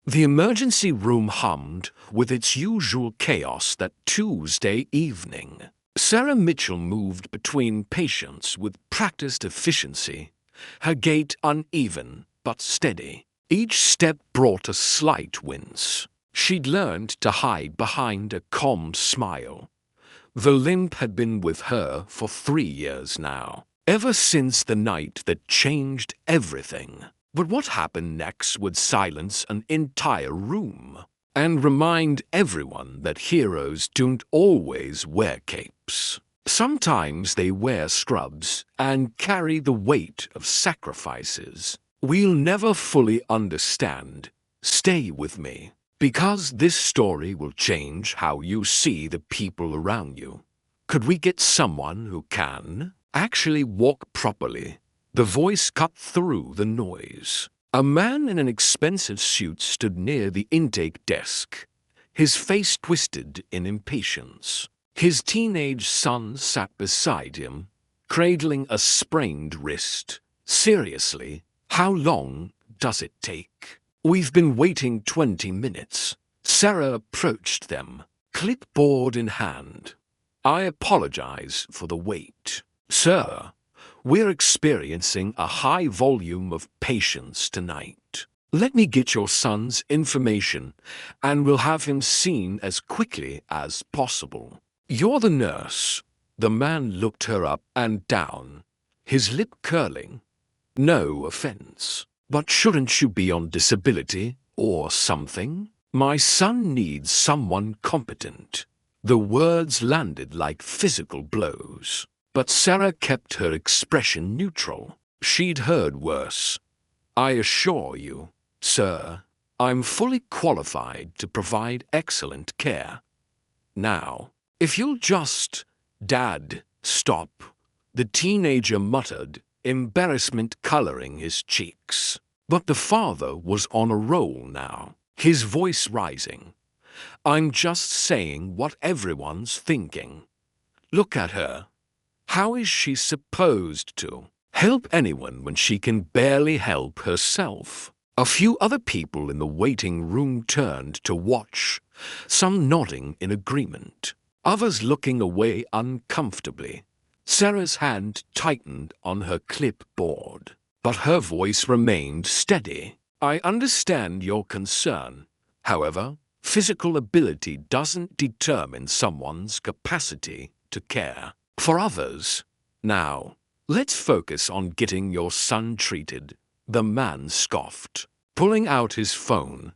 The emergency room hummed with its usual chaos that Tuesday evening. Sarah Mitchell moved between patients with practiced efficiency, her gait uneven but steady. Each step brought a slight wince. She'd learned to hide behind a calm smile. The limp had been with her for 3 years now, ever since the night that changed everything. But what happened next would silence an entire room and remind everyone that heroes don't always wear capes. Sometimes they wear scrubs and carry the weight of sacrifices. We'll never fully understand. Stay with me, because this story will change how you see the people around you. Could we get someone who can actually walk properly? The voice cut through the noise. A man in an expensive suit stood near the intake desk, his face twisted in impatience. His teenage son sat beside him, cradling a sprained wrist. Seriously, how long does it take? We've been waiting 20 minutes. Sarah approached them, clipboard in hand. I apologize for the wait. Sir, we're experiencing a high volume of patients tonight. Let me get your son's information, and we'll have him seen as quickly as possible. You're the nurse. The man looked her up and down, his lip curling. No offense, but shouldn't you be on disability or something? My son needs someone competent. The words landed like physical blows. But Sarah kept her expression neutral. She'd heard worse. I assure you, sir, I'm fully qualified to provide excellent care. Now, if you'll just, Dad, stop, the teenager muttered, embarrassment coloring his cheeks. But the father was on a roll now, his voice rising. I'm just saying what everyone's thinking. Look at her. How is she supposed to help anyone when she can barely help herself? A few other people in the waiting room turned to watch, some nodding in agreement, others looking away uncomfortably. Sarah's hand tightened on her clipboard, but her voice remained steady. I understand your concern. However, physical ability doesn't determine someone's capacity to care for others. Now, let's focus on getting your son treated, the man scoffed, pulling out his phone.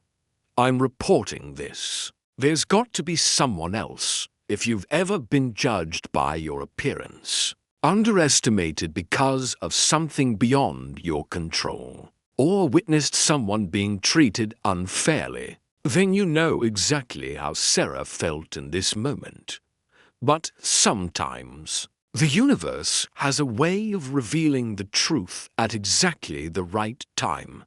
I'm reporting this. There's got to be someone else. If you've ever been judged by your appearance, underestimated because of something beyond your control, or witnessed someone being treated unfairly, then you know exactly how Sarah felt in this moment. But sometimes, the universe has a way of revealing the truth at exactly the right time.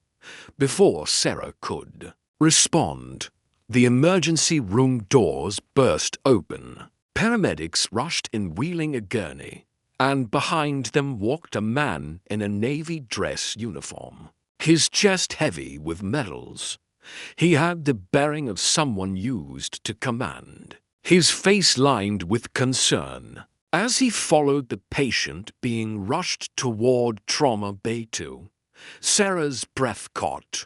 Before Sarah could respond, the emergency room doors burst open. Paramedics rushed in wheeling a gurney, and behind them walked a man in a navy dress uniform, his chest heavy with medals. He had the bearing of someone used to command, his face lined with concern. As he followed the patient being rushed toward Trauma Bay 2, Sarah's breath caught.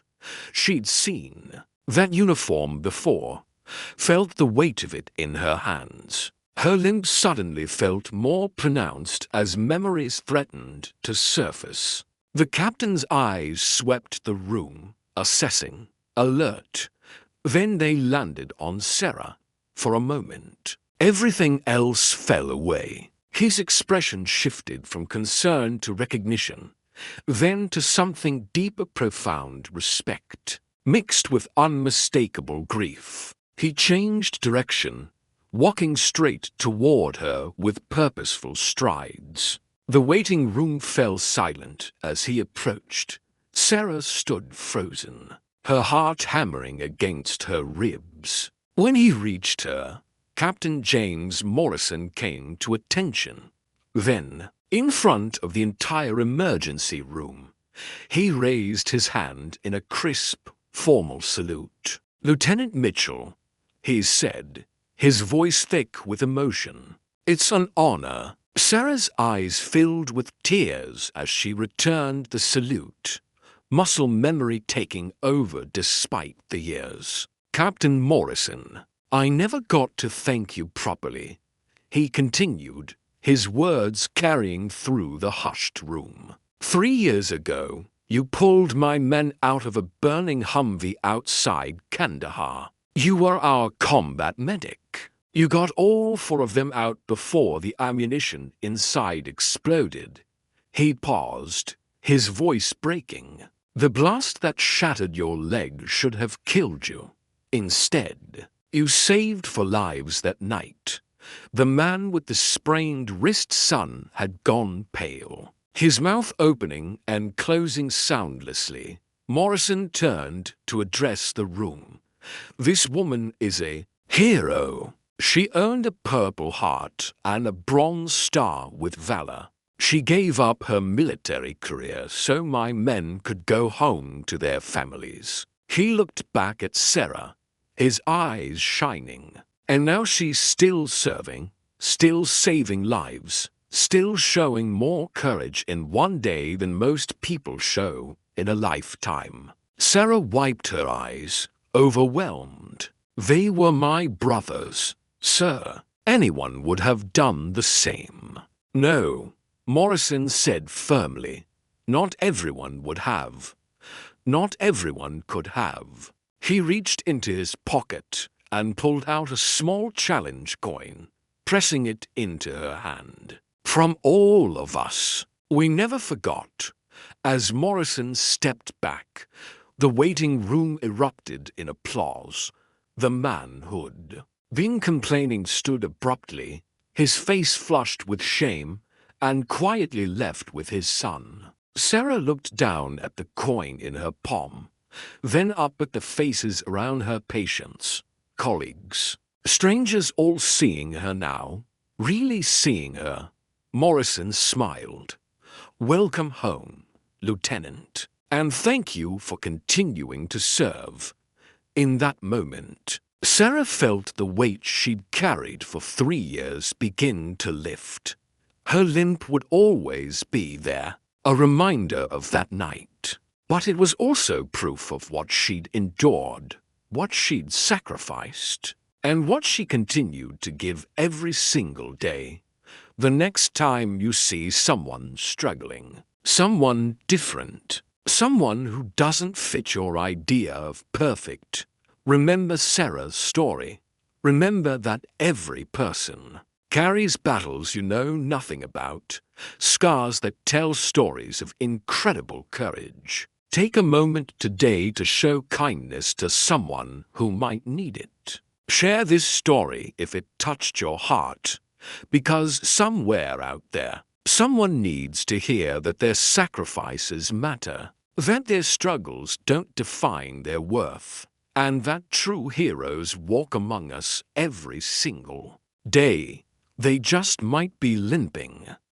She'd seen that uniform before, felt the weight of it in her hands. Her limbs suddenly felt more pronounced as memories threatened to surface. The captain's eyes swept the room, assessing, alert. Then they landed on Sarah. For a moment, everything else fell away. His expression shifted from concern to recognition, then to something deeper, profound respect, mixed with unmistakable grief. He changed direction, walking straight toward her with purposeful strides. The waiting room fell silent as he approached. Sarah stood frozen, her heart hammering against her ribs. When he reached her, Captain James Morrison came to attention. Then, in front of the entire emergency room, he raised his hand in a crisp, formal salute. "Lieutenant Mitchell," he said, his voice thick with emotion. "It's an honor." Sarah's eyes filled with tears as she returned the salute, muscle memory taking over despite the years. "Captain Morrison, I never got to thank you properly," he continued, his words carrying through the hushed room. "3 years ago, you pulled my men out of a burning Humvee outside Kandahar. You were our combat medic. You got all 4 of them out before the ammunition inside exploded." He paused, his voice breaking. "The blast that shattered your leg should have killed you. Instead, you saved 4 lives that night." The man with the sprained wrist son had gone pale. His mouth opening and closing soundlessly, Morrison turned to address the room. "This woman is a hero. She earned a Purple Heart and a Bronze Star with valor. She gave up her military career so my men could go home to their families." He looked back at Sarah, his eyes shining. "And now she's still serving, still saving lives, still showing more courage in one day than most people show in a lifetime." Sarah wiped her eyes, overwhelmed. "They were my brothers, sir. Anyone would have done the same." "No," Morrison said firmly. "Not everyone would have. Not everyone could have." He reached into his pocket and pulled out a small challenge coin, pressing it into her hand. "From all of us, we never forgot." As Morrison stepped back, the waiting room erupted in applause. The manhood. The complaining stood abruptly, his face flushed with shame, and quietly left with his son. Sarah looked down at the coin in her palm, then up at the faces around her patients, colleagues, strangers all seeing her now, really seeing her. Morrison smiled. "Welcome home, Lieutenant, and thank you for continuing to serve." In that moment, Sarah felt the weight she'd carried for 3 years begin to lift. Her limp would always be there, a reminder of that night. But it was also proof of what she'd endured, what she'd sacrificed, and what she continued to give every single day. The next time you see someone struggling, someone different, someone who doesn't fit your idea of perfect, remember Sarah's story. Remember that every person carries battles you know nothing about, scars that tell stories of incredible courage. Take a moment today to show kindness to someone who might need it. Share this story if it touched your heart, because somewhere out there, someone needs to hear that their sacrifices matter, that their struggles don't define their worth, and that true heroes walk among us every single day. They just might be limping.